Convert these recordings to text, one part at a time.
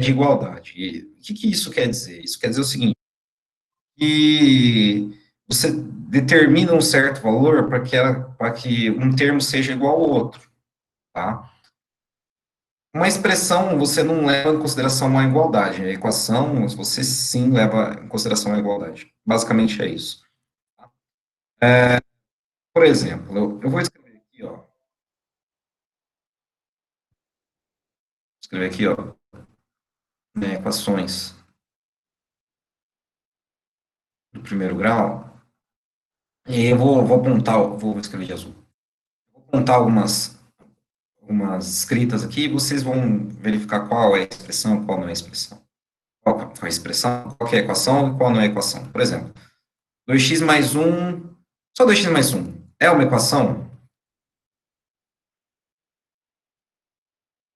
de igualdade. E o que isso quer dizer? Isso quer dizer o seguinte, que você determina um certo valor para que um termo seja igual ao outro, tá? Uma expressão você não leva em consideração uma igualdade, a equação você sim leva em consideração a igualdade. Basicamente é isso. Por exemplo, eu vou escrever aqui, ó. Escrever aqui, ó, né, equações do primeiro grau. E eu vou apontar, vou escrever de azul. Vou apontar algumas escritas aqui, e vocês vão verificar qual é a expressão, qual não é a expressão. Qual é a expressão, qual é a equação e qual não é a equação. Por exemplo, 2x mais 1, só 2x mais 1 é uma equação?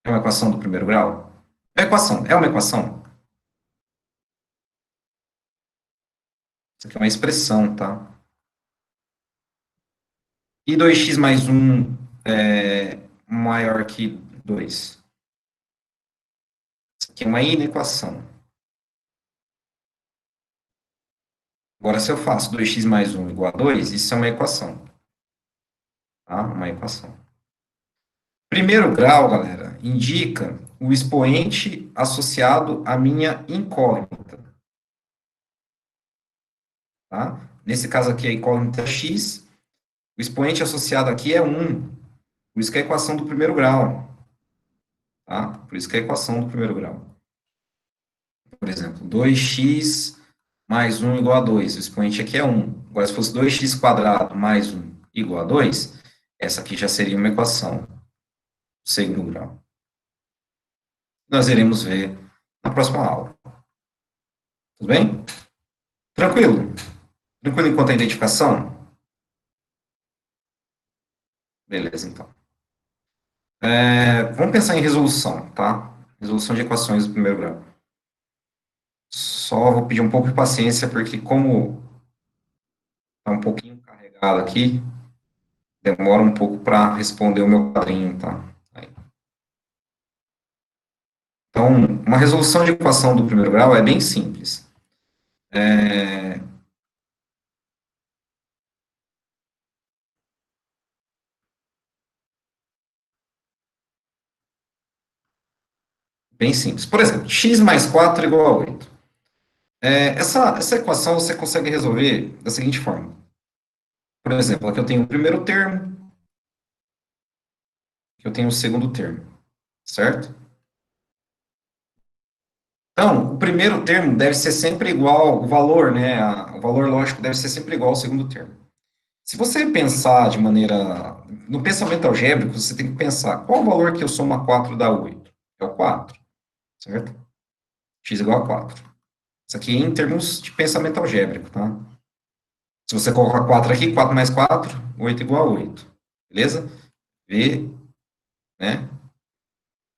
É uma equação do primeiro grau? É uma equação, é uma equação? Isso aqui é uma expressão, tá? E 2x mais 1 é maior que 2? Isso aqui é uma inequação. Agora, se eu faço 2x mais 1 igual a 2, isso é uma equação, tá? Uma equação. Primeiro grau, galera, indica o expoente associado à minha incógnita, tá? Nesse caso aqui, a incógnita é x, o expoente associado aqui é 1, por isso que é a equação do primeiro grau, tá? Por isso que é a equação do primeiro grau. Por exemplo, 2x mais 1 igual a 2, o expoente aqui é 1. Agora, se fosse 2x quadrado mais 1 igual a 2, essa aqui já seria uma equação do segundo grau. Nós iremos ver na próxima aula. Tudo bem? Tranquilo? Tranquilo enquanto a identificação? Beleza, então. Vamos pensar em resolução, tá? Resolução de equações do primeiro grau. Só vou pedir um pouco de paciência, porque como está um pouquinho carregado aqui, demora um pouco para responder o meu quadrinho, tá? Então, uma resolução de equação do primeiro grau é bem simples. Bem simples. Por exemplo, x mais 4 igual a 8. Essa equação você consegue resolver da seguinte forma. Por exemplo, aqui eu tenho o primeiro termo, aqui eu tenho o segundo termo, certo? Então, o primeiro termo deve ser sempre igual, o valor, né, o valor lógico deve ser sempre igual ao segundo termo. Se você pensar de maneira, no pensamento algébrico, você tem que pensar, qual o valor que eu soma 4 dá 8? É o 4, certo? X igual a 4. Isso aqui em termos de pensamento algébrico, tá? Se você colocar 4 aqui, 4 mais 4, 8 igual a 8. Beleza? V, né?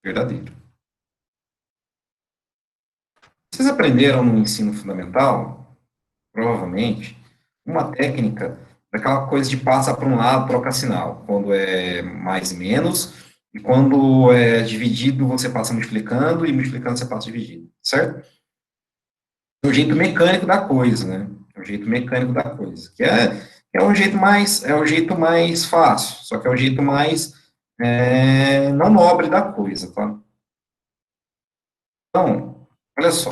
Verdadeiro. Vocês aprenderam no ensino fundamental, provavelmente, uma técnica daquela coisa de passa para um lado, troca sinal. Quando é mais e menos, e quando é dividido, você passa multiplicando, e multiplicando você passa dividindo, certo? É o jeito mecânico da coisa, né? É o jeito mecânico da coisa. É o jeito mais fácil, só que é o jeito mais não nobre da coisa, tá? Então, olha só.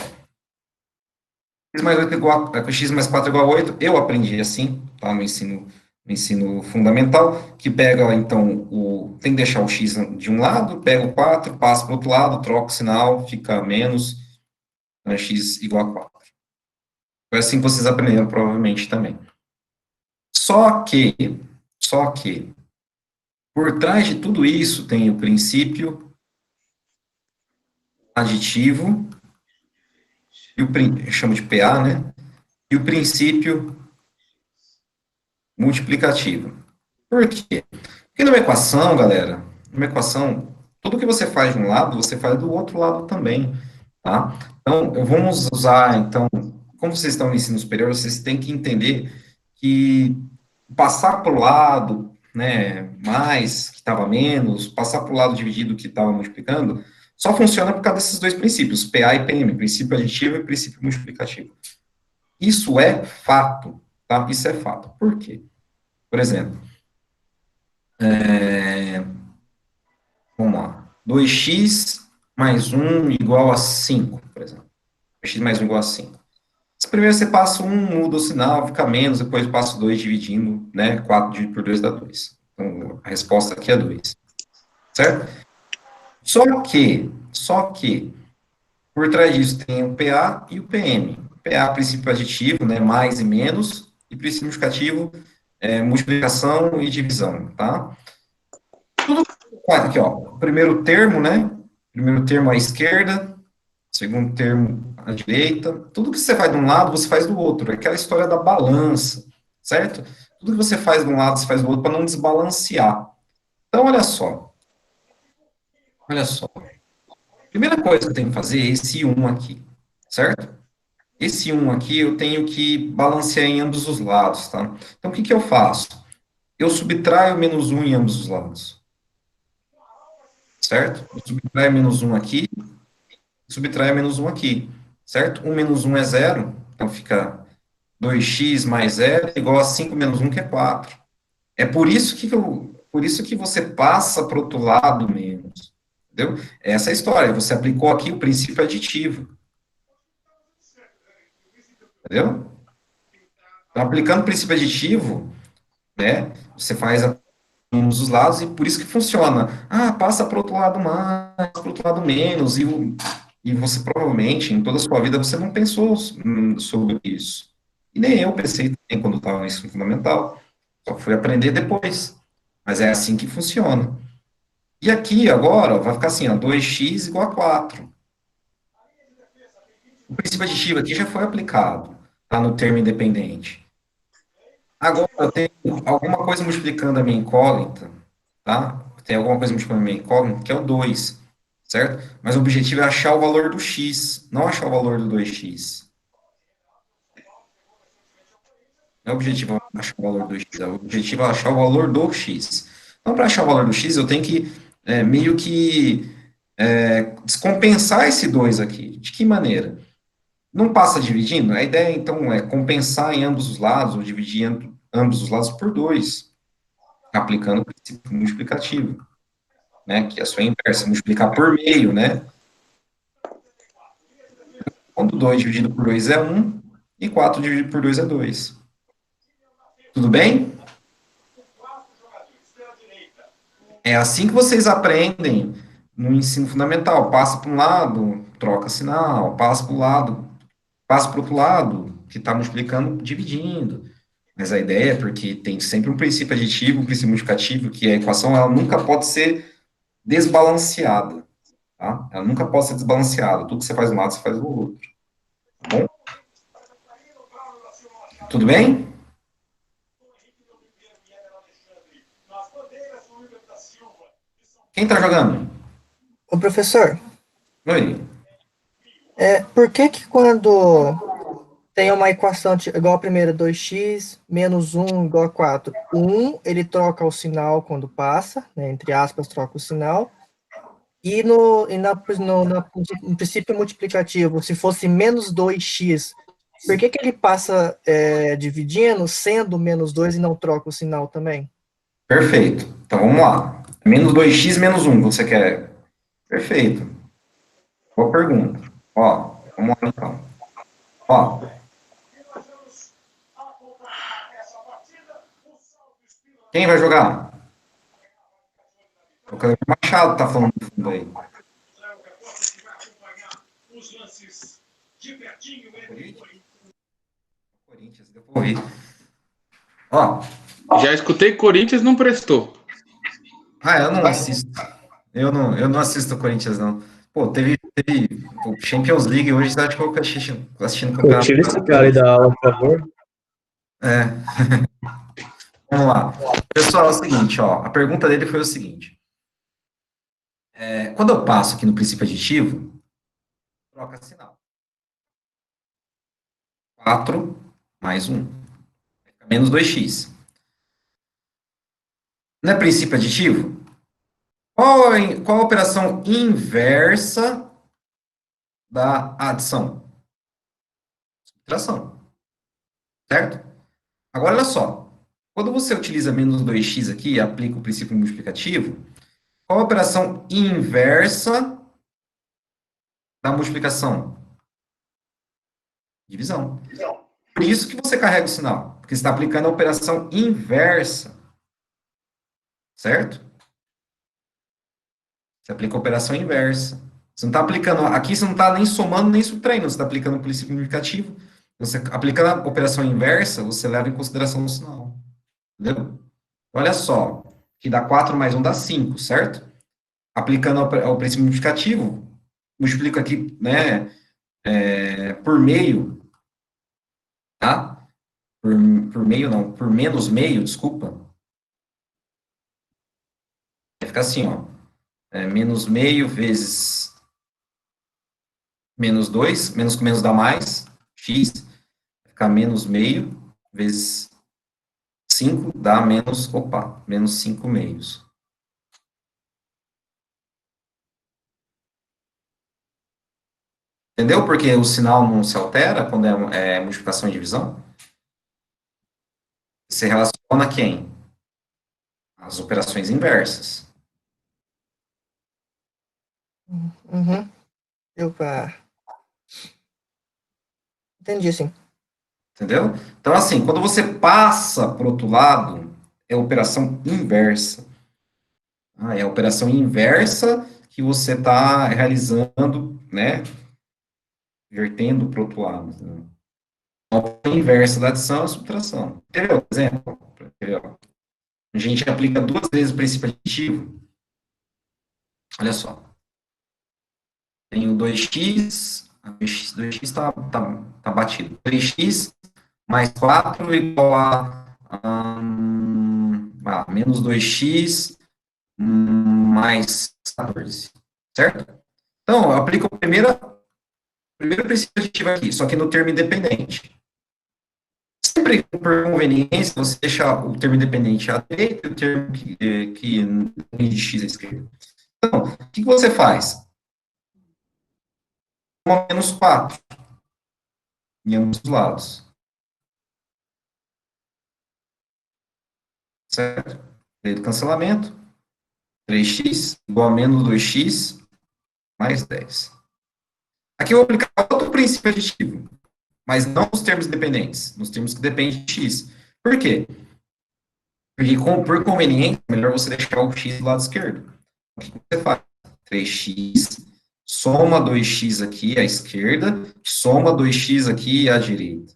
X mais 8 igual, x mais 4 igual a 8, eu aprendi assim, tá? No ensino fundamental, que pega, então, tem que deixar o x de um lado, pega o 4, passa para o outro lado, troca o sinal, fica menos, então, x igual a 4. Foi assim que vocês aprenderam, provavelmente, também. Só que, só que, por trás de tudo isso tem o princípio aditivo, chamo de PA, né? E o princípio multiplicativo. Por quê? Porque numa equação, galera, numa equação, tudo que você faz de um lado, você faz do outro lado também, tá? Então, vamos usar, então, como vocês estão no ensino superior, vocês têm que entender que passar para o lado, né, mais, que estava menos, passar para o lado dividido que estava multiplicando, Só funciona por causa desses dois princípios, PA e PM, princípio aditivo e princípio multiplicativo. Isso é fato, tá? Isso é fato. Por quê? Por exemplo, vamos lá, 2x mais 1 igual a 5, por exemplo. 2x mais 1 igual a 5. Primeiro você passa 1, muda o sinal, fica menos, depois passa o 2 dividindo, né? 4 dividido por 2 dá 2. Então, a resposta aqui é 2. Certo? Só que, por trás disso tem o PA e o PM. PA, princípio aditivo, né? Mais e menos, e princípio multiplicativo, multiplicação e divisão, tá? Tudo aqui, ó. Primeiro termo, né? Primeiro termo à esquerda, segundo termo à direita. Tudo que você faz de um lado, você faz do outro. É aquela história da balança, certo? Tudo que você faz de um lado, você faz do outro para não desbalancear. Então, olha só. Olha só. Primeira coisa que eu tenho que fazer é esse um aqui, certo? Esse um aqui eu tenho que balancear em ambos os lados, tá? Então, o que que eu faço? Eu subtraio menos um em ambos os lados, certo? Eu subtraio menos um aqui, subtraio menos um aqui, certo? Um menos um é zero, então fica 2x mais zero igual a 5 menos um que é 4. É por isso que você passa para o outro lado menos, entendeu? Essa é a história, você aplicou aqui o princípio aditivo, entendeu? Então, aplicando o princípio aditivo, né, você faz ambos os lados e por isso que funciona. Ah, passa para o outro lado mais, para o outro lado menos, e você provavelmente, em toda a sua vida, você não pensou sobre isso. E nem eu pensei também quando estava no ensino fundamental. Só fui aprender depois. Mas é assim que funciona. E aqui, agora, vai ficar assim, ó, 2x igual a 4. O princípio aditivo aqui já foi aplicado, tá, no termo independente. Agora, eu tenho alguma coisa multiplicando a minha incógnita, tá? Tem alguma coisa multiplicando a minha incógnita, que é o 2, certo? Mas o objetivo é achar o valor do x, não achar o valor do 2x. Não é o objetivo achar o valor do x, é o objetivo é achar o valor do x. Então, para achar o valor do x, eu tenho que meio que descompensar esse 2 aqui. De que maneira? Não passa dividindo? A ideia, então, é compensar em ambos os lados, ou dividir ambos os lados por 2, aplicando o princípio multiplicativo, né? Que é a sua inversa, multiplicar por meio, né? Quando 2 dividido por 2 é 1, e 4 dividido por 2 é 2. Tudo bem? É assim que vocês aprendem no ensino fundamental. Passa para um lado, troca sinal, passa para o lado, passa para o outro lado, que está multiplicando, dividindo. Mas a ideia é porque tem sempre um princípio aditivo, um princípio multiplicativo, que a equação ela nunca pode ser desbalanceada, tá? Ela nunca pode ser desbalanceada. Tudo que você faz de um lado, você faz do outro. Tá bom? Tudo bem? Quem está jogando? Ô, professor, Oi. por que que quando tem uma equação igual a primeira, 2x menos 1 igual a 4, o 1 ele troca o sinal quando passa, né, entre aspas, troca o sinal, e no princípio multiplicativo, se fosse menos 2x, por que que ele passa dividindo, sendo menos 2 e não troca o sinal também? Perfeito. Então vamos lá. Menos 2x menos 1, você quer? Perfeito. Boa pergunta. Ó, vamos lá então. Ó, quem vai jogar? O Cleber Machado tá falando do fundo aí. Corinthians, deu pra ouvir. Ó, Já escutei Corinthians, não prestou. eu não assisto. Eu não assisto o Corinthians, não. Pô, teve o Champions League hoje, você acha que eu vou assistindo o Pô, campeonato tira esse cara aí hoje? da aula, por favor. É, vamos lá. Pessoal, é o seguinte, ó, a pergunta dele foi o seguinte. Quando eu passo aqui no princípio aditivo, troca sinal. 4 mais 1, menos 2x. Não é princípio aditivo? Qual a operação inversa da adição? Subtração, certo? Agora, olha só. Quando você utiliza menos 2x aqui e aplica o princípio multiplicativo, qual a operação inversa da multiplicação? Divisão. Por isso que você carrega o sinal, porque você está aplicando a operação inversa, certo? Você aplica a operação inversa. Você não está aplicando, aqui você não está nem somando nem subtraindo, você está aplicando o princípio multiplicativo. Você aplicando a operação inversa, você leva em consideração o sinal. Entendeu? Olha só, que dá 4 mais 1 dá 5, certo? Aplicando ao princípio multiplicativo, multiplico aqui, né, por meio, tá? Por meio não, por menos meio, desculpa. Vai ficar assim, ó. Menos meio vezes menos 2, menos com menos dá mais, x, vai ficar menos meio vezes 5 dá menos, menos 5 meios. Entendeu porque o sinal não se altera quando é multiplicação e divisão? Se relaciona a quem? As operações inversas. Uhum. Entendi, sim. Entendeu? Então, assim, quando você passa para o outro lado, é operação inversa. É a operação inversa que você está realizando, né? Vertendo para o outro lado. Né? A operação inversa da adição é a subtração. Entendeu? Por exemplo, entendeu? A gente aplica duas vezes o princípio aditivo. Olha só. Tenho 2x, 2x tá batido. 3x mais 4 igual a menos 2x mais 14, certo? Então, eu aplico o primeiro princípio aditivo aqui, só que no termo independente. Sempre, por conveniência, você deixa o termo independente à direita e o termo que de x à esquerda. Então, o que você faz? Menos 4 em ambos os lados. Certo? Lei do cancelamento. 3x igual a menos 2x mais 10. Aqui eu vou aplicar outro princípio aditivo, mas não nos termos dependentes, nos termos que dependem de x. Por quê? Porque, por conveniência, é melhor você deixar o x do lado esquerdo. O que você faz? 3x, soma 2x aqui à esquerda, soma 2x aqui à direita.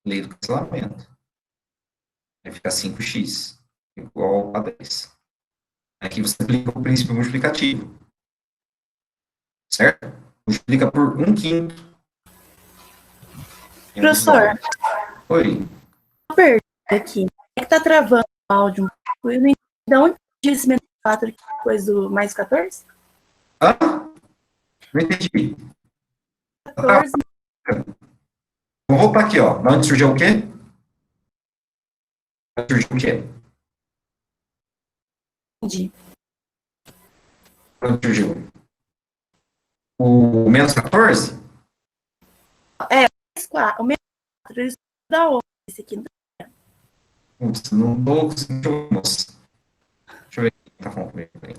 Lei do cancelamento. Vai ficar 5x igual a 10. Aqui você aplica o princípio multiplicativo. Certo? Multiplica por 1/5. Professor, Oi. uma pergunta aqui. É que tá travando o áudio um pouco. Eu não entendi de onde disse menos 4 aqui depois do mais 14? Hã? Não entendi. 14, Vamos voltar aqui, ó. Da onde surgiu o quê? Surgiu o quê? entendi. Da onde surgiu? O menos 14? Mais 4, o menos 4, eles dá onde esse aqui? Putz, não tô conseguindo, moça. Deixa eu ver quem tá falando comigo aí.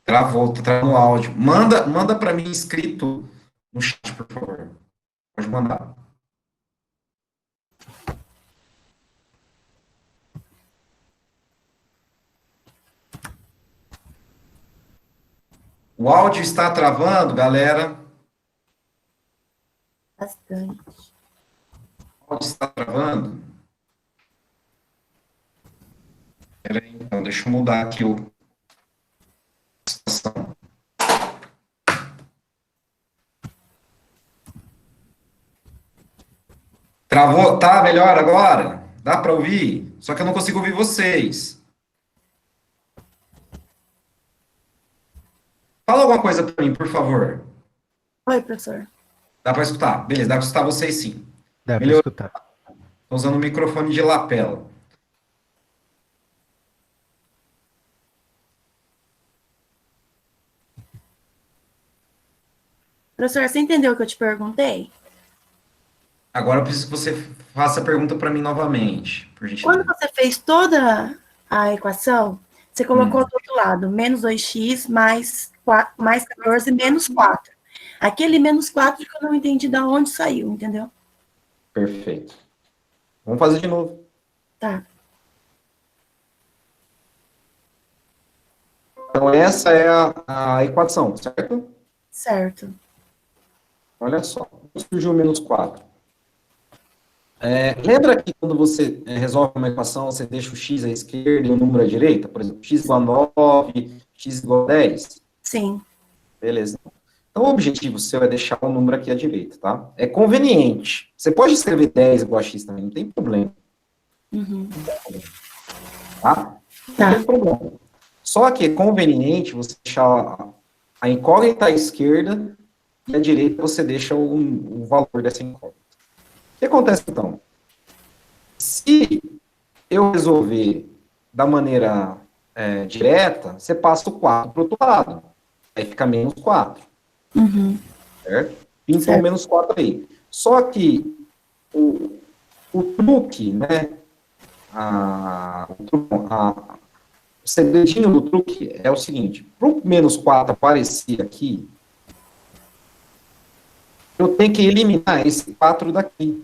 Travou, tá travando o áudio. Manda para mim escrito no chat, por favor. Pode mandar. O áudio está travando, galera. Bastante. O áudio está travando. Peraí, então, deixa eu mudar aqui a situação. Travou? Tá melhor agora? Dá para ouvir? Só que eu não consigo ouvir vocês. Fala alguma coisa para mim, por favor. Oi, professor. Dá para escutar? Beleza, dá para escutar vocês sim. Dá para Melhorou. escutar. Estou usando o microfone de lapela. Professor, você entendeu o que eu te perguntei? Agora eu preciso que você faça a pergunta para mim novamente, por Quando gentileza. você fez toda a equação, você colocou Hum, do outro lado, menos 2x mais 14 menos 4. Aquele menos 4 que eu não entendi de onde saiu, entendeu? perfeito. Vamos fazer de novo. Tá, Então, essa é a equação, certo? certo. Olha só. Surgiu o menos 4. Lembra que quando você resolve uma equação, você deixa o x à esquerda e o número à direita? Por exemplo, x igual a 9, x igual a 10. Sim. Beleza. Então, o objetivo seu é deixar o número aqui à direita, tá? É conveniente. Você pode escrever 10 igual a x também, não tem problema, Uhum. tá? Não Tá, tem problema. Só que é conveniente você deixar a incógnita à esquerda e à direita você deixa o valor dessa incógnita. O que acontece, então? Se eu resolver da maneira direta, você passa o 4 para o outro lado. Aí fica menos 4. uhum. Certo? Pintou Certo. menos 4 aí. Só que o truque, né? O segredinho do truque é o seguinte: para o menos 4 aparecer aqui, eu tenho que eliminar esse 4 daqui.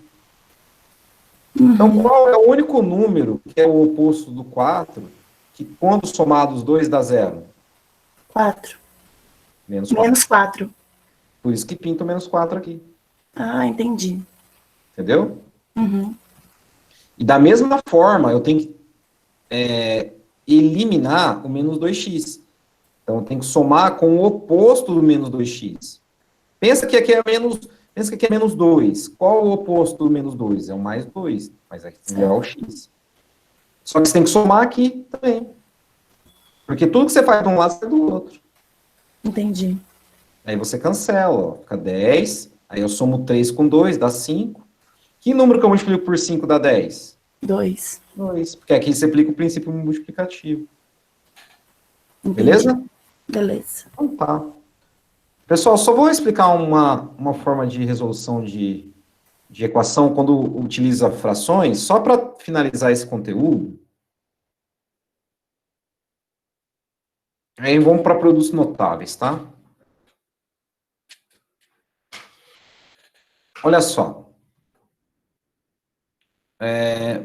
Então, qual é o único número que é o oposto do 4, que quando somado os dois dá zero? 4. Menos 4. Menos 4. Por isso que pinta o menos 4 aqui. Ah, entendi. Entendeu? Uhum. E da mesma forma, eu tenho que eliminar o menos 2x. Então, eu tenho que somar com o oposto do menos 2x. Pensa que aqui é menos 2. Qual o oposto do menos 2? É o mais 2. Mas aqui é o x. Só que você tem que somar aqui também. Porque tudo que você faz de um lado, você faz do outro. Entendi. Aí você cancela, ó. Fica 10. Aí eu somo 3 com 2, dá 5. Que número que eu multiplico por 5 dá 10? 2. 2. Porque aqui você aplica o princípio multiplicativo. Entendi. Beleza? Beleza. Então tá. Pessoal, só vou explicar uma forma de resolução de equação quando utiliza frações, só para finalizar esse conteúdo. Aí vamos para produtos notáveis, tá? Olha só.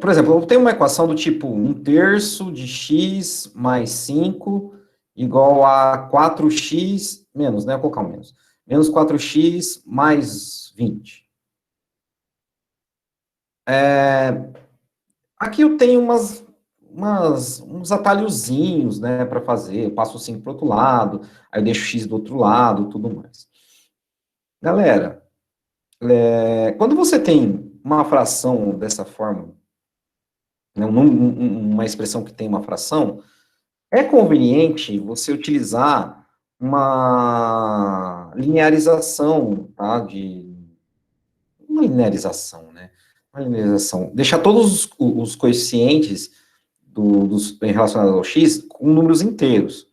Por exemplo, eu tenho uma equação do tipo 1/3 de x mais 5 igual a 4x menos, né? Vou colocar um menos. Menos 4x mais 20. Aqui eu tenho uns atalhozinhos, né, para fazer. Eu passo o 5 para o outro lado, aí eu deixo o x do outro lado, tudo mais. Galera, quando você tem uma fração dessa forma, né, uma expressão que tem uma fração, é conveniente você utilizar uma linearização, tá? Uma linearização, né? Uma linearização. Deixar todos os coeficientes relacionados ao x com números inteiros.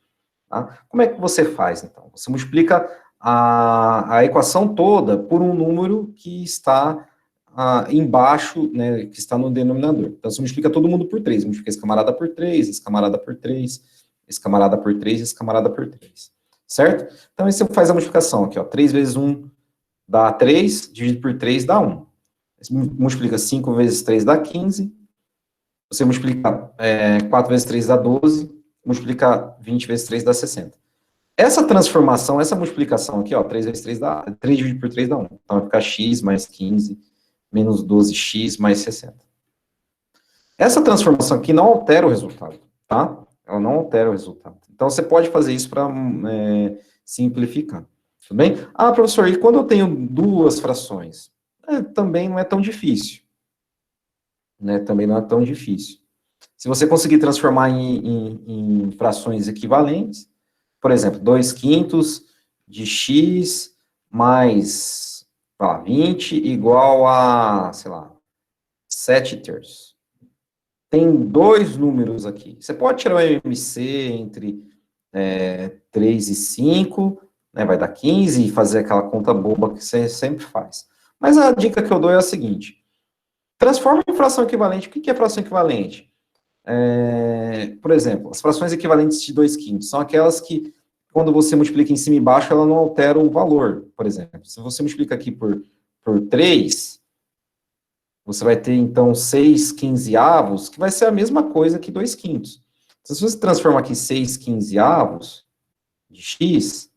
Tá? Como é que você faz, então? Você multiplica a equação toda por um número que está embaixo, né, que está no denominador. Então, você multiplica todo mundo por 3. Multiplica esse camarada por 3, esse camarada por 3, esse camarada por 3, esse camarada por 3. Certo? Então, aí você faz a multiplicação aqui, ó. 3 vezes 1 dá 3, dividido por 3 dá 1. Você multiplica 5 vezes 3 dá 15. Você multiplica 4 vezes 3 dá 12. Multiplica 20 vezes 3 dá 60. Essa transformação, essa multiplicação aqui, ó, 3 vezes 3 dá, 3 dividido por 3 dá 1. Então, vai ficar x mais 15 menos 12x mais 60. Essa transformação aqui não altera o resultado, tá? Ela não altera o resultado. Então, você pode fazer isso para simplificar. Tudo bem? Ah, professor, e quando eu tenho duas frações? Também não é tão difícil. Né? Também não é tão difícil. Se você conseguir transformar em frações equivalentes, por exemplo, 2/5 de x mais 20 igual a, sei lá, 7/3. Tem dois números aqui. Você pode tirar o MC entre 3 e 5, né, vai dar 15 e fazer aquela conta boba que você sempre faz. Mas a dica que eu dou é a seguinte, transforma em fração equivalente. O que é fração equivalente? Por exemplo, as frações equivalentes de 2/5 são aquelas que, quando você multiplica em cima e embaixo, ela não altera o valor. Por exemplo, se você multiplica aqui por 3, você vai ter, então, 6/15, que vai ser a mesma coisa que 2/5. Então, se você transforma aqui 6/15 de x,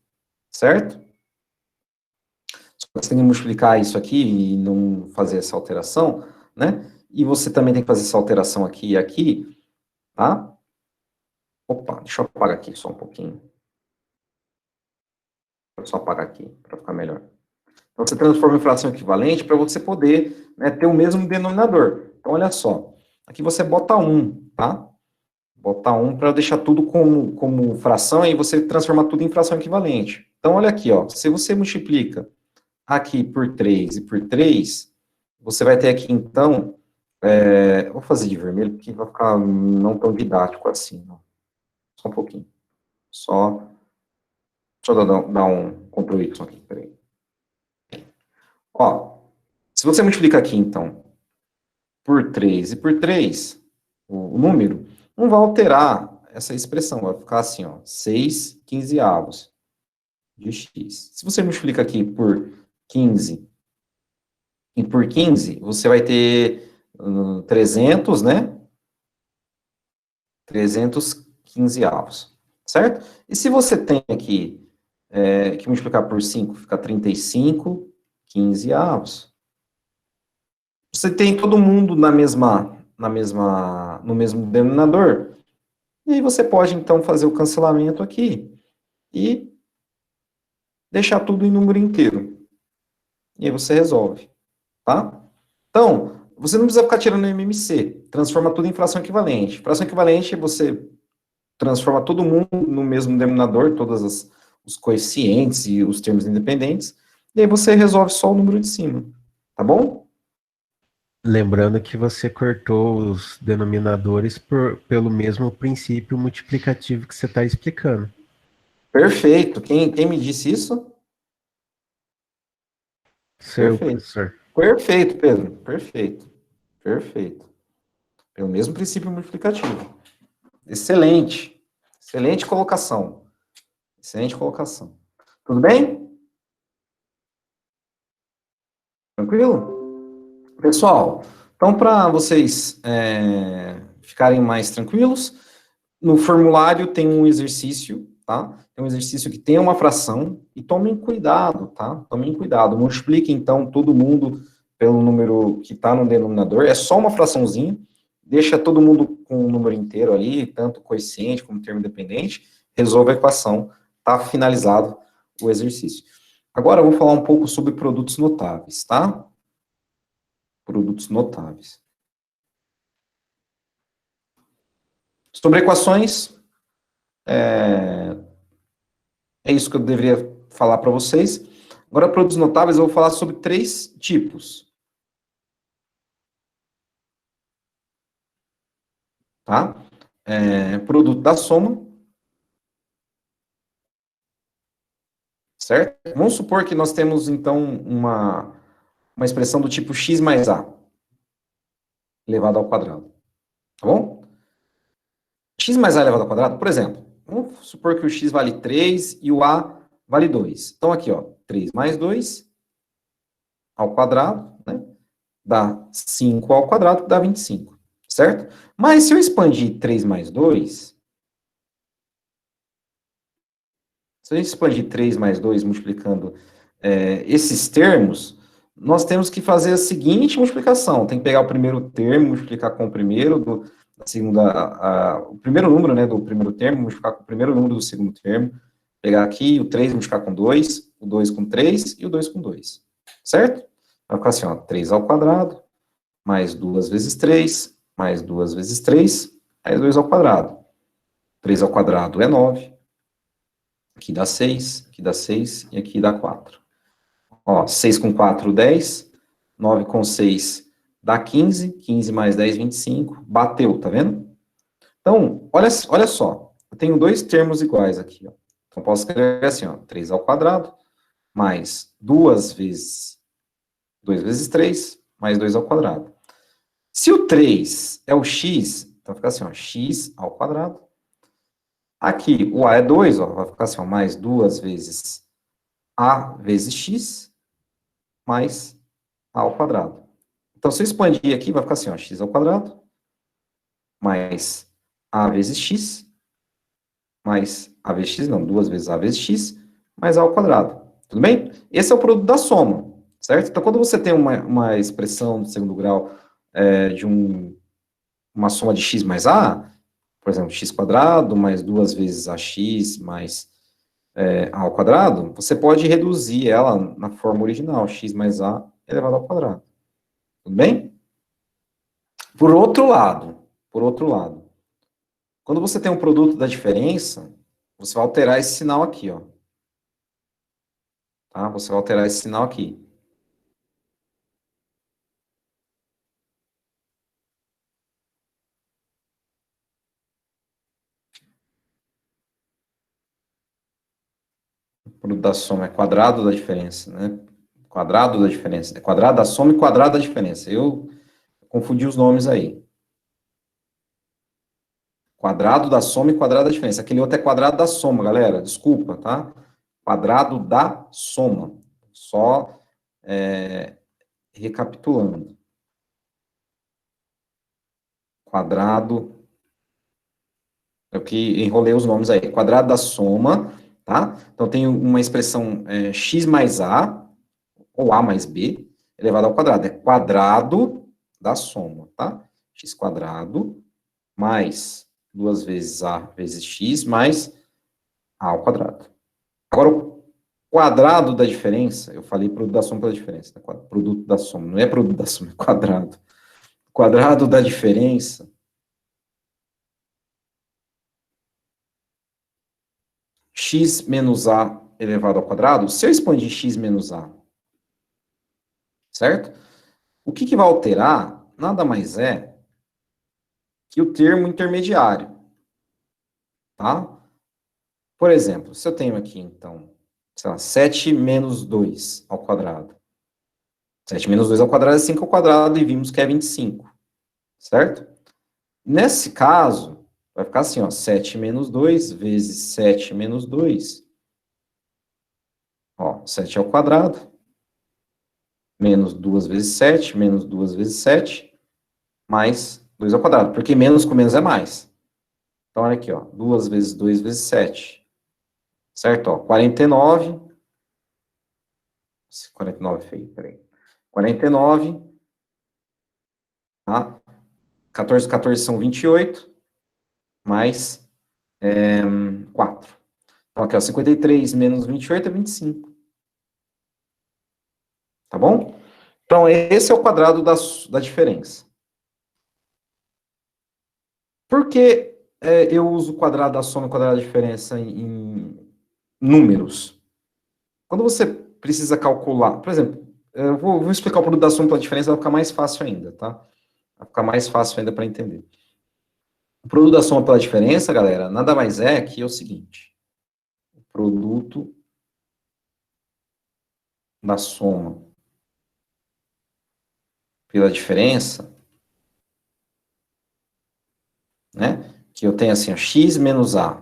certo? Você tem que multiplicar isso aqui e não fazer essa alteração, né? E você também tem que fazer essa alteração aqui e aqui, tá? Opa, deixa eu apagar aqui só um pouquinho. Vou só apagar aqui, para ficar melhor. Então, você transforma em fração equivalente para você poder, né, ter o mesmo denominador. Então, olha só. Aqui você bota 1, tá? Bota 1 para deixar tudo como fração e você transforma tudo em fração equivalente. Então, olha aqui, ó. Se você multiplica aqui por 3 e por 3, você vai ter aqui, então, vou fazer de vermelho, porque vai ficar não tão didático assim, não. Só um pouquinho. Deixa eu dar um Ctrl Y aqui, peraí. Ó, se você multiplica aqui, então, por 3 e por 3, o número, não vai alterar essa expressão, vai ficar assim, ó, 6/15 de x. Se você multiplica aqui por 15 e por 15, você vai ter 300, né? 315, certo? E se você tem aqui que multiplicar por 5, fica 35/15. Você tem todo mundo no mesmo denominador, e aí você pode, então, fazer o cancelamento aqui e deixar tudo em número inteiro. E aí você resolve, tá? Então, você não precisa ficar tirando MMC, transforma tudo em fração equivalente. Fração equivalente, você transforma todo mundo no mesmo denominador, todos os coeficientes e os termos independentes, e aí você resolve só o número de cima, tá bom? Lembrando que você cortou os denominadores pelo mesmo princípio multiplicativo que você está explicando. Perfeito. Quem me disse isso? Seu Perfeito. professor. Perfeito, Pedro. Perfeito. Perfeito. Pelo mesmo princípio multiplicativo. Excelente. Excelente colocação. Excelente colocação. Tudo bem? Tranquilo? Pessoal, então, para vocês ficarem mais tranquilos, no formulário tem um exercício, tá? Tem um exercício que tem uma fração, e tomem cuidado, tá? Tomem cuidado. Multipliquem, então, todo mundo pelo número que está no denominador. É só uma fraçãozinha. Deixa todo mundo com o número inteiro ali, tanto coeficiente como termo independente. Resolve a equação. Tá finalizado o exercício. Agora eu vou falar um pouco sobre produtos notáveis, tá? Produtos notáveis. Sobre equações, é isso que eu deveria falar para vocês. Agora, produtos notáveis, eu vou falar sobre 3 tipos. Tá? Produto da soma. Certo? Vamos supor que nós temos, então, uma expressão do tipo x mais a elevado ao quadrado. Tá bom? X mais a elevado ao quadrado, por exemplo, vamos supor que o x vale 3 e o a vale 2. Então, aqui, ó, 3 mais 2 ao quadrado, né, dá 5 ao quadrado, que dá 25, certo? Mas se eu expandir 3 mais 2, se a gente expandir 3 mais 2 multiplicando esses termos, nós temos que fazer a seguinte multiplicação. Tem que pegar o primeiro termo, multiplicar com o primeiro, o primeiro número, né, do primeiro termo, multiplicar com o primeiro número do segundo termo, pegar aqui o 3 multiplicar com 2, o 2 com 3 e o 2 com 2, certo? Vai ficar assim, ó, 3 ao quadrado, mais 2 vezes 3, mais 2 vezes 3, mais 2 ao quadrado. 3 ao quadrado é 9, aqui dá 6 e aqui dá 4. Ó, 6 com 4, 10, 9 com 6 dá 15, 15 mais 10, 25, bateu, tá vendo? Então, olha só, eu tenho 2 termos iguais aqui, ó. Então, eu posso escrever assim, ó, 3 ao quadrado, mais 2 vezes 3, mais 2 ao quadrado. Se o 3 é o x, então fica assim, ó, x ao quadrado. Aqui, o a é 2, ó, vai ficar assim, ó, mais 2 vezes a vezes x, mais a ao quadrado. Então, se eu expandir aqui, vai ficar assim, ó, x ao quadrado, mais a vezes x, mais a vezes x, não, 2 vezes a vezes x, mais a ao quadrado. Tudo bem? Esse é o produto da soma, certo? Então, quando você tem uma expressão de segundo grau de uma soma de x mais a, por exemplo, x quadrado mais 2 vezes ax mais a ao quadrado, você pode reduzir ela na forma original, x mais a elevado ao quadrado. Tudo bem? Por outro lado, quando você tem um produto da diferença, você vai alterar esse sinal aqui, ó. Tá? Você vai alterar esse sinal aqui. O produto da soma é quadrado da diferença, né? Quadrado da diferença. É quadrado da soma e quadrado da diferença. Eu confundi os nomes aí. Quadrado da soma e quadrado da diferença. Aquele outro é quadrado da soma, galera. Desculpa, tá? Quadrado da soma. Só recapitulando. Quadrado. Eu que enrolei os nomes aí. Quadrado da soma, tá? Então, tem uma expressão x mais a, ou a mais b, elevado ao quadrado. É quadrado da soma, tá? X quadrado mais 2 vezes a vezes x mais a ao quadrado. Agora, o quadrado da diferença, eu falei produto da soma pela diferença, né? Produto da soma, não é produto da soma, é quadrado. Quadrado da diferença, x menos a elevado ao quadrado, se eu expandir x menos a, certo? O que vai alterar nada mais é que o termo intermediário, tá? Por exemplo, se eu tenho aqui, então, sei lá, 7 menos 2 ao quadrado. 7 menos 2 ao quadrado é 5 ao quadrado e vimos que é 25, certo? Nesse caso, vai ficar assim, ó, 7 menos 2 vezes 7 menos 2. Ó, 7 ao quadrado, menos 2 vezes 7, menos 2 vezes 7, mais 2 ao quadrado, porque menos com menos é mais. Então, olha aqui, ó, 2 vezes 2 vezes 7, certo? Ó, 49, 49 é feio, peraí. 49, tá? 14, 14 são 28, mais 4. Então, aqui, ó, 53 menos 28 é 25. Tá bom? Então, esse é o quadrado da diferença. Por que eu uso o quadrado da soma e o quadrado da diferença em números? Quando você precisa calcular, por exemplo, eu vou explicar o produto da soma pela diferença, vai ficar mais fácil ainda, tá? Vai ficar mais fácil ainda para entender. O produto da soma pela diferença, galera, nada mais é que o seguinte. O produto da soma pela diferença, né? Que eu tenho assim, ó, x menos a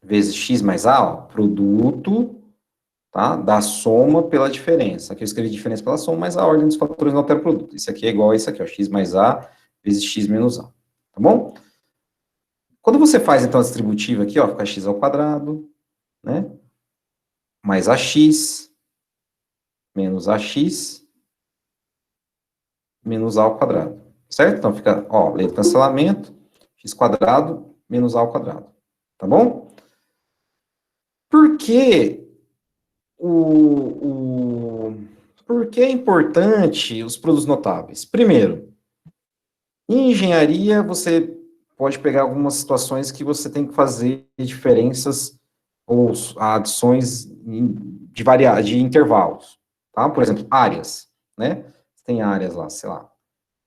vezes x mais a, ó, produto, tá? Da soma pela diferença. Aqui eu escrevi diferença pela soma, mas a ordem dos fatores não altera o produto. Isso aqui é igual a isso aqui, ó, x mais a vezes x menos a, tá bom? Quando você faz, então, a distributiva aqui, ó, fica x ao quadrado, né? Mais ax, menos ax, menos a ao quadrado, certo? Então, fica, ó, lei do cancelamento, x quadrado menos a ao quadrado, tá bom? Por que por que é importante os produtos notáveis? Primeiro, em engenharia, você pode pegar algumas situações que você tem que fazer diferenças ou adições de intervalos, tá? Por exemplo, áreas, né? Você tem áreas lá, sei lá.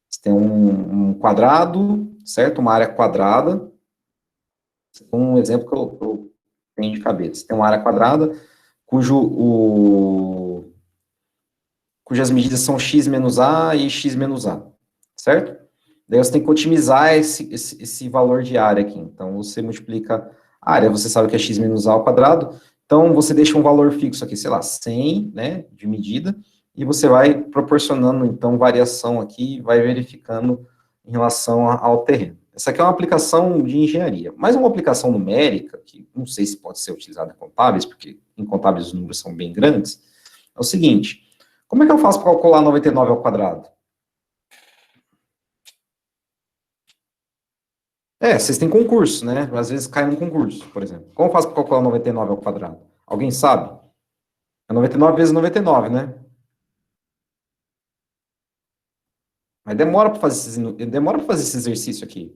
Você tem um quadrado, certo? Uma área quadrada. Um exemplo que eu tem de cabeça. Tem uma área quadrada, cujas medidas são x menos a e x menos a, certo? Daí você tem que otimizar esse valor de área aqui. Então, você multiplica a área, você sabe que é x menos a ao quadrado, então você deixa um valor fixo aqui, sei lá, 100, né, de medida, e você vai proporcionando, então, variação aqui, vai verificando em relação ao terreno. Essa aqui é uma aplicação de engenharia, mas uma aplicação numérica, que não sei se pode ser utilizada em contábeis, porque em contábeis os números são bem grandes, é o seguinte: como é que eu faço para calcular 99 ao quadrado? Vocês têm concurso, né? Às vezes cai num concurso, por exemplo. Como eu faço para calcular 99 ao quadrado? Alguém sabe? É 99 vezes 99, né? Mas demora para fazer esse exercício aqui,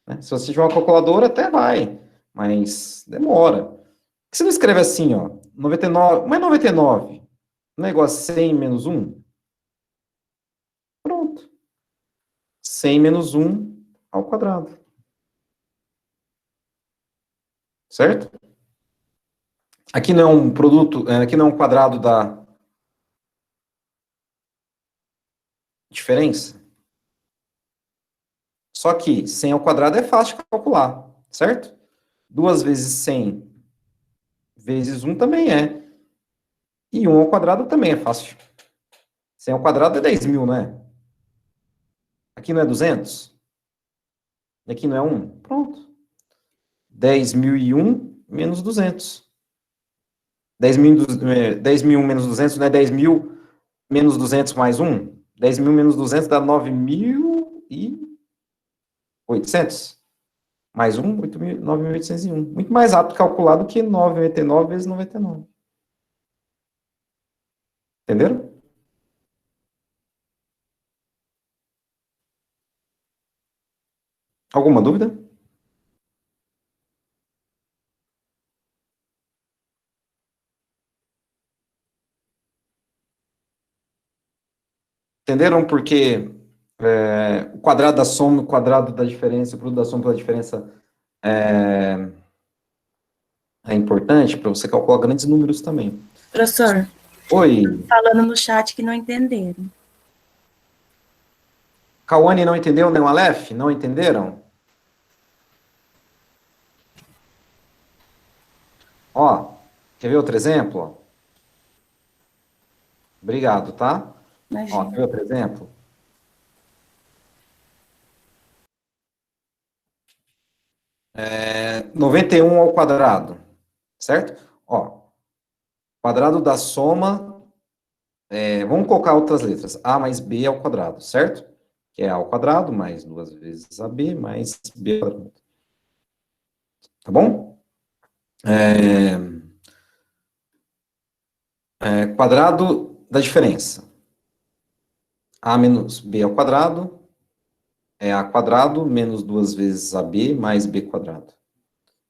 né? Se você tiver uma calculadora, até vai, mas demora. Por que você não escreve assim, ó, 99, mas 99 não é igual a 100 menos 1? Pronto. 100 menos 1 ao quadrado. Certo? Aqui não é um produto, aqui não é um quadrado da diferença. Só que 100 ao quadrado é fácil de calcular, certo? 2 vezes 100 vezes 1 também é. E 1 ao quadrado também é fácil. 100 ao quadrado é 10.000, não é? Aqui não é 200? E aqui não é 1? Pronto. 10.001 menos 200. 10.000 menos 200 não é 10.000 menos 200 mais 1? 10.000 menos 200 dá 9.800. Mais 1, 9.801. Muito mais rápido calcular do que 99 vezes 99. Entenderam? Alguma dúvida? Entenderam porque o quadrado da soma, o quadrado da diferença, o produto da soma pela diferença é importante para você calcular grandes números também. Professor, Oi, falando no chat que não entenderam. Cauane não entendeu, nem o Aleph? Não entenderam? Ó, quer ver outro exemplo? Ó? Obrigado, tá? Ó, Imagina. quer ver outro exemplo? É 91 ao quadrado, certo? Ó, quadrado da soma, vamos colocar outras letras, a mais b ao quadrado, certo? Que é a ao quadrado mais 2 vezes ab mais b ao quadrado. Tá bom? Quadrado da diferença. A menos b ao quadrado é a quadrado menos 2 vezes ab mais b quadrado.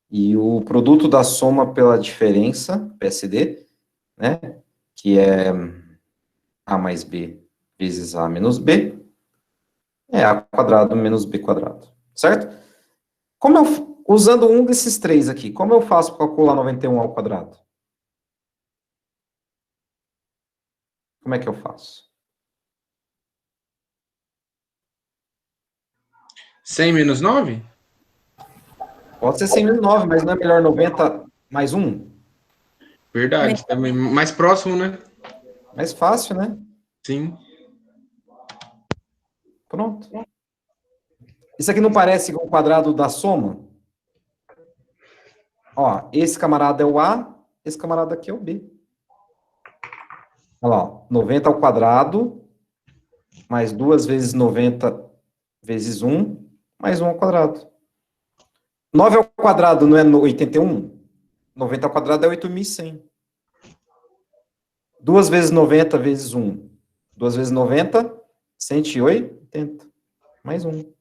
E o produto da soma pela diferença, PSD, né, que é a mais b vezes a menos b, é a quadrado menos b quadrado, certo? Usando um desses três aqui, como eu faço para calcular 91 ao quadrado? Como é que eu faço? 100 menos 9? Pode ser 100 menos 9, mas não é melhor 90 mais 1? Verdade, também mais próximo, né? Mais fácil, né? Sim. Pronto. Isso aqui não parece com o quadrado da soma? Ó, esse camarada é o A, esse camarada aqui é o B. Olha lá, ó, 90 ao quadrado, mais 2 vezes 90 vezes 1, mais 1 ao quadrado. 9 ao quadrado não é 81? 90 ao quadrado é 8.100. 2 vezes 90 vezes 1. 2 vezes 90, 180. Mais 1.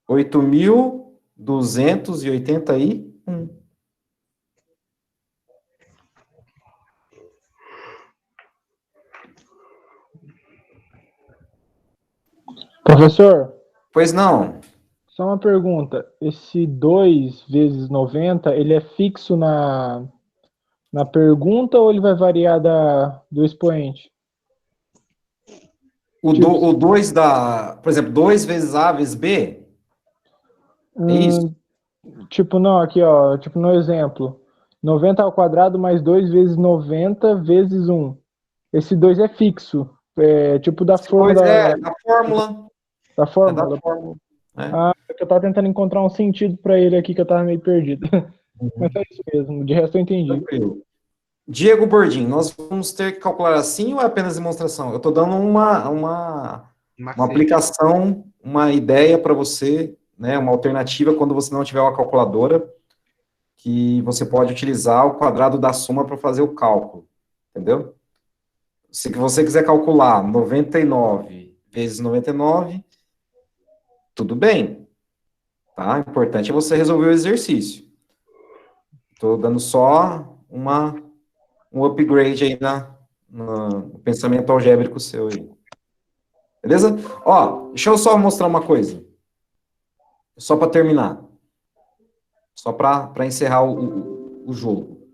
8.281. Professor, Pois não. Só uma pergunta. Esse 2 vezes 90, ele é fixo na pergunta ou ele vai variar do expoente? O 2 por exemplo, 2 vezes A vezes B, é isso? Tipo, não, aqui, ó. Tipo, no exemplo. 90 ao quadrado mais 2 vezes 90 vezes 1. Esse 2 é fixo. É tipo da forma Da fórmula. da É fórmula. da fórmula. Ah, eu tava tentando encontrar um sentido para ele aqui que eu tava meio perdido. Mas é isso mesmo. De resto eu entendi. Tranquilo. Diego Bordim, nós vamos ter que calcular assim ou é apenas demonstração? Eu estou dando uma aplicação, uma ideia para você, né, uma alternativa quando você não tiver uma calculadora, que você pode utilizar o quadrado da soma para fazer o cálculo, entendeu? Se você quiser calcular 99 vezes 99, tudo bem, tá? O importante é você resolver o exercício. Estou dando só um upgrade aí no pensamento algébrico seu aí. Beleza? Ó, deixa eu só mostrar uma coisa. Só para terminar. Só para encerrar o jogo.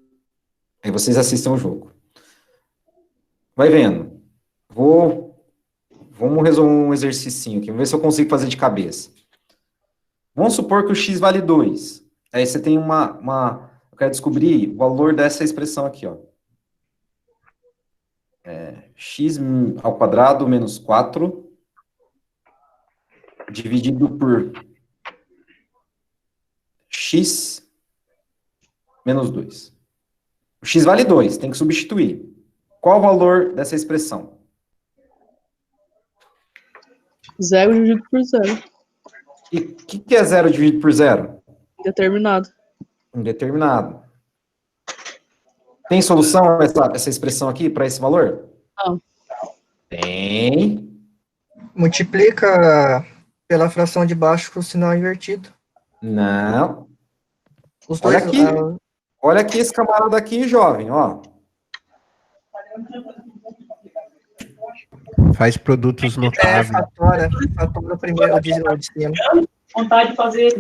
Aí vocês assistem o jogo. Vai vendo. Vamos resolver um exercício aqui. Vamos ver se eu consigo fazer de cabeça. Vamos supor que o x vale 2. Aí você tem eu quero descobrir o valor dessa expressão aqui, ó. X ao quadrado menos 4 dividido por x menos 2. O x vale 2, tem que substituir. Qual o valor dessa expressão? 0 dividido por 0. E o que é 0 dividido por 0? Indeterminado. Indeterminado. Tem solução essa expressão aqui para esse valor? Não. Tem. Multiplica pela fração de baixo com o sinal invertido. Não. Os dois, Olha aqui. Olha aqui esse camarada aqui, jovem, ó. Faz produtos notáveis. fatora primeiro de cima. Vontade de fazer.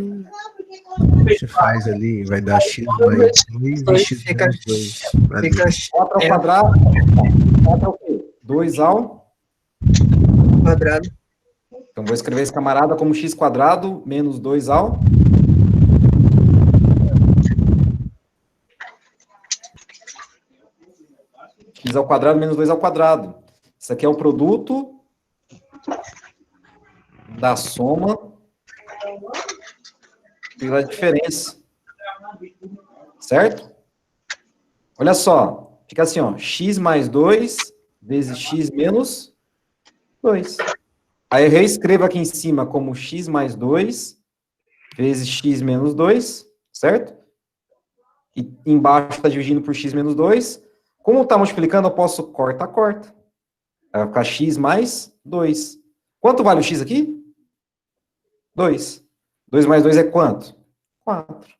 Você faz ali, vai dar x mais 2 e x menos 2. Fica 4 ao quadrado. 4 é o quê? 2 ao quadrado. Então, vou escrever esse camarada como x quadrado menos 2 ao... x ao quadrado menos 2 ao quadrado. Isso aqui é o produto da soma pela diferença. Certo? Olha só. Fica assim, ó. X mais 2 vezes x menos 2. Aí eu reescrevo aqui em cima como x mais 2 vezes x menos 2, certo? E embaixo está dividindo por x menos 2. Como está multiplicando, eu posso corta. Vai ficar x mais 2. Quanto vale o x aqui? 2. 2 mais 2 é quanto? 4.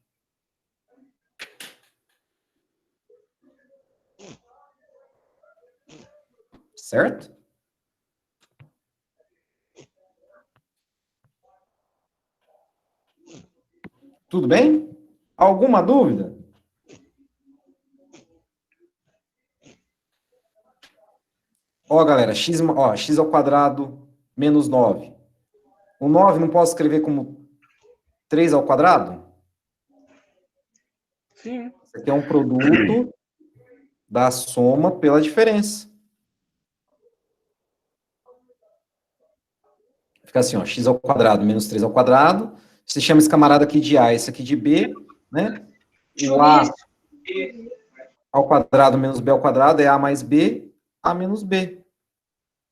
Certo? Tudo bem? Alguma dúvida? Ó, galera, x ao quadrado menos 9. O 9 não posso escrever como 3 ao quadrado? Sim. Isso aqui é um produto da soma pela diferença. Fica assim, ó, x ao quadrado menos 3 ao quadrado. Você chama esse camarada aqui de A, esse aqui de B, né? O A ao quadrado menos B ao quadrado é A mais B, A menos B.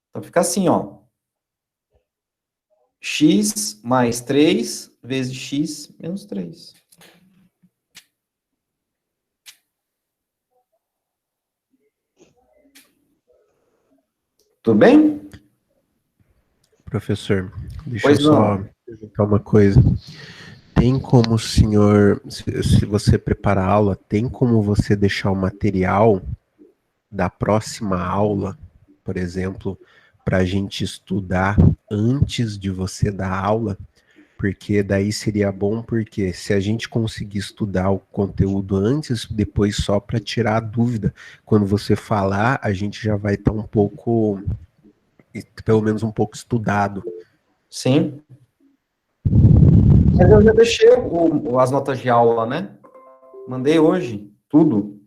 Então fica assim, ó. X mais 3 vezes x menos 3. Tudo bem? Professor, deixa Pois eu só perguntar uma coisa. Tem como o senhor, se você preparar a aula, tem como você deixar o material da próxima aula, por exemplo, para a gente estudar antes de você dar aula? porque daí seria bom, porque se a gente conseguir estudar o conteúdo antes, depois só para tirar a dúvida, quando você falar, a gente já vai estar um pouco, pelo menos um pouco estudado. Sim. Mas eu já deixei as notas de aula, né? Mandei hoje, tudo.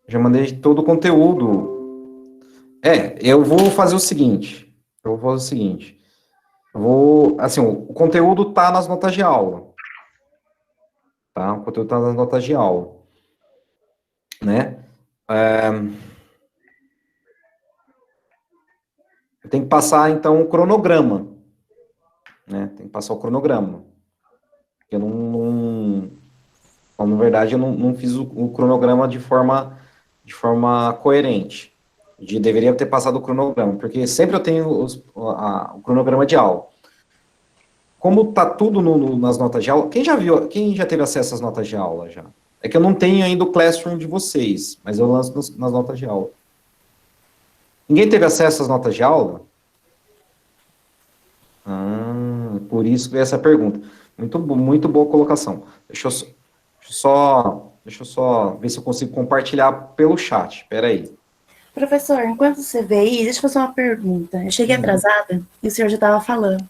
Já mandei todo o conteúdo. Eu vou fazer o seguinte. Assim, o conteúdo tá nas notas de aula. Tá? O conteúdo tá nas notas de aula. Né? Eu tenho que passar, então, o cronograma. Né? Tem que passar o cronograma. Eu na verdade, eu não fiz o cronograma de forma coerente. Deveria ter passado o cronograma, porque sempre eu tenho o cronograma de aula. Como tá tudo nas notas de aula, quem já teve acesso às notas de aula já? É que eu não tenho ainda o Classroom de vocês, mas eu lanço nas notas de aula. Ninguém teve acesso às notas de aula? Por isso que veio essa pergunta. Muito boa colocação. Deixa eu só ver se eu consigo compartilhar pelo chat. Espera aí. Professor, enquanto você vê aí, deixa eu fazer uma pergunta. Eu cheguei atrasada e o senhor já estava falando.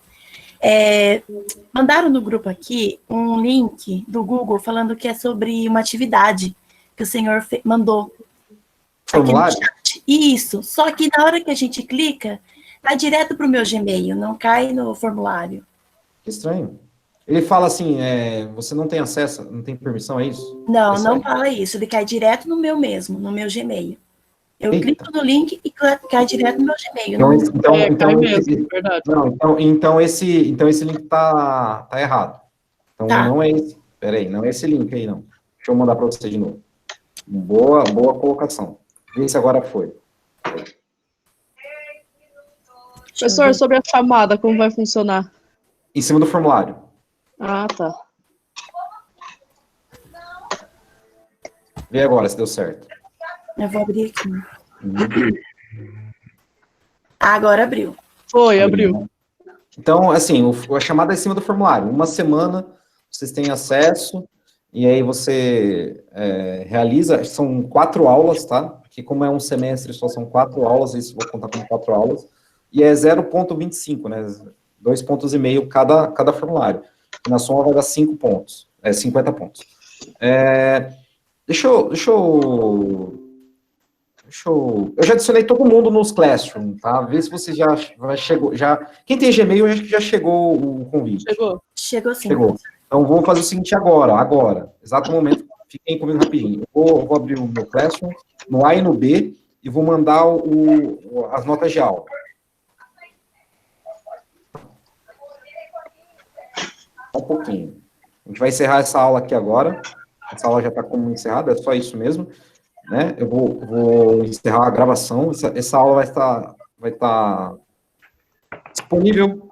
Mandaram no grupo aqui um link do Google falando que é sobre uma atividade que o senhor mandou. Formulário? Aqui no chat. Isso, só que na hora que a gente clica, tá direto para o meu Gmail, não cai no formulário. Que estranho. Ele fala assim, você não tem acesso, não tem permissão, é isso? Não fala isso, ele cai direto no meu mesmo, no meu Gmail. Eu clico no link e cai direto no meu Gmail. Cai mesmo, verdade. Então esse link tá errado. Então não é esse. Peraí, não é esse link aí, não. Deixa eu mandar para você de novo. Boa colocação. Vê se agora foi. Professor, sobre a chamada, como vai funcionar? Em cima do formulário. Ah, tá. Vê agora se deu certo. Eu vou abrir aqui. Agora abriu. Foi, abriu. Então, assim, a chamada é em cima do formulário. Uma semana vocês têm acesso, e aí você realiza, são 4 aulas, tá? Porque como é um semestre, só são 4 aulas, isso eu vou contar como 4 aulas, e é 0,25, né? 2,5 pontos cada formulário. Na soma vai dar 5 pontos, 50 pontos. Eu já adicionei todo mundo nos Classroom, tá? Vê se você já chegou. Quem tem Gmail, acho que já chegou o convite. Chegou sim. Chegou. Então, vou fazer o seguinte agora. Exato momento. Fiquem comigo rapidinho. Eu vou abrir o meu Classroom, no A e no B, e vou mandar as notas de aula. Um pouquinho. A gente vai encerrar essa aula aqui agora. Essa aula já está como encerrada, é só isso mesmo. Né? Eu vou encerrar a gravação. Essa aula vai estar disponível